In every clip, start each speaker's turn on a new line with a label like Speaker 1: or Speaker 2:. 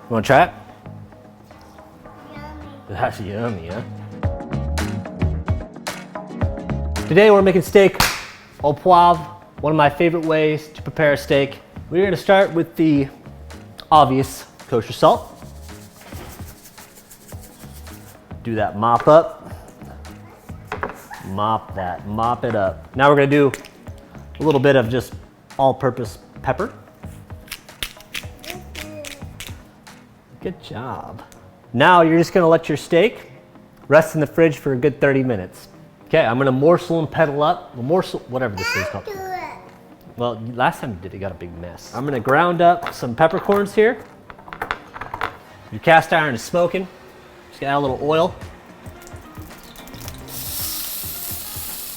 Speaker 1: You wanna try it?
Speaker 2: Yummy.
Speaker 1: That's yummy, huh? Today we're making steak au poivre, one of my favorite ways to prepare a steak. We're gonna start with the obvious kosher salt. Do that mop up. Mop it up. Now we're gonna do a little bit of just all-purpose pepper. Good job. Now you're just gonna let your steak rest in the fridge for a good 30 minutes. Okay, I'm gonna morsel and pedal up. Morsel, whatever this is called.
Speaker 2: Do it.
Speaker 1: Well, last time you did it, got a big mess. I'm gonna ground up some peppercorns here. Your cast iron is smoking. Just gonna add a little oil.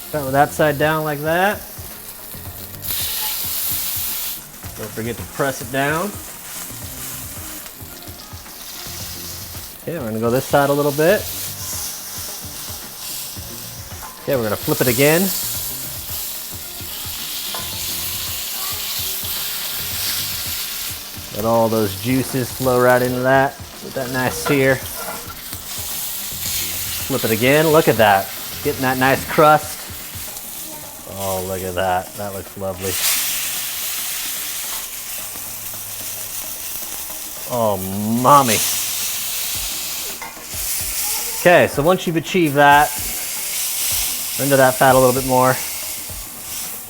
Speaker 1: Start with that side down like that. Don't forget to press it down. Okay, we're gonna go this side a little bit. Okay, we're gonna flip it again. Let all those juices flow right into that with that nice sear. Flip it again, look at that. Getting that nice crust. Oh, look at that, that looks lovely. Oh, mommy. Okay, so once you've achieved that, into that fat a little bit more,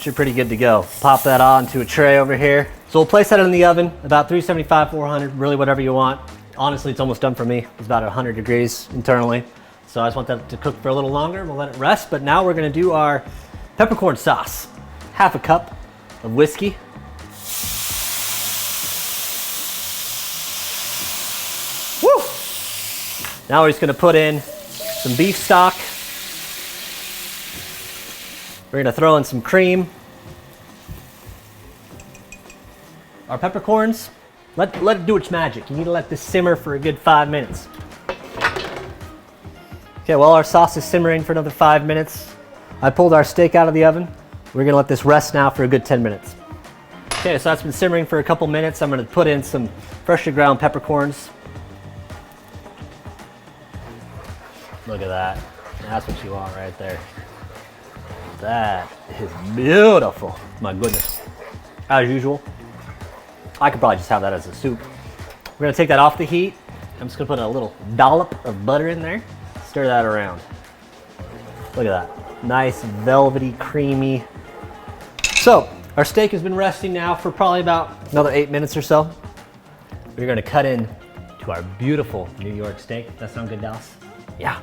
Speaker 1: you're pretty good to go. Pop that onto a tray over here. So we'll place that in the oven, about 375, 400, really whatever you want. Honestly, it's almost done for me. It's about 100 degrees internally. So I just want that to cook for a little longer. We'll let it rest, but now we're gonna do our peppercorn sauce. Half a cup of whiskey. Woo! Now we're just gonna put in some beef stock. We're gonna throw in some cream. Our peppercorns, let it do its magic. You need to let this simmer for a good 5 minutes. Okay, while our sauce is simmering for another 5 minutes, I pulled our steak out of the oven. We're gonna let this rest now for a good 10 minutes. Okay, so that's been simmering for a couple minutes. I'm gonna put in some freshly ground peppercorns. Look at that. That's what you want right there. That is beautiful. My goodness. As usual, I could probably just have that as a soup. We're gonna take that off the heat. I'm just gonna put a little dollop of butter in there. Stir that around. Look at that. Nice, velvety, creamy. So, our steak has been resting now for probably about another 8 minutes or so. We're gonna cut in to our beautiful New York steak. That sound good, Dallas? Yeah.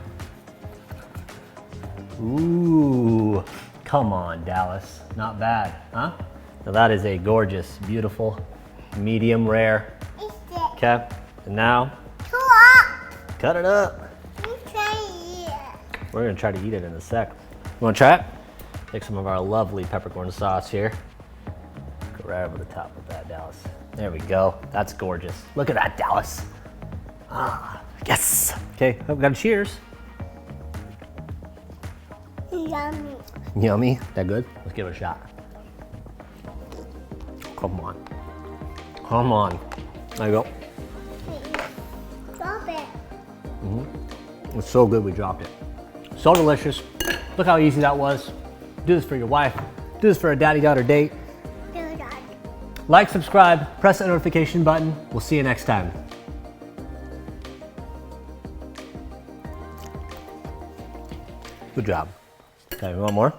Speaker 1: Ooh, come on, Dallas. Not bad, huh? Now that is a gorgeous, beautiful, medium rare.
Speaker 2: Eat it.
Speaker 1: Okay, and now, cut it up. We're gonna try to eat it in a sec. You wanna try it? Take some of our lovely peppercorn sauce here. Go right over the top of that, Dallas. There we go, that's gorgeous. Look at that, Dallas. Ah, yes. Okay, we got a cheers.
Speaker 2: Yummy.
Speaker 1: Yummy, that good? Let's give it a shot. Come on. Come on. There you go.
Speaker 2: Drop it.
Speaker 1: It's so good we dropped it. So delicious. Look how easy that was. Do this for your wife. Do this for a daddy-daughter date.
Speaker 2: Do that.
Speaker 1: Like, subscribe, press that notification button. We'll see you next time. Good job. Okay, you want more?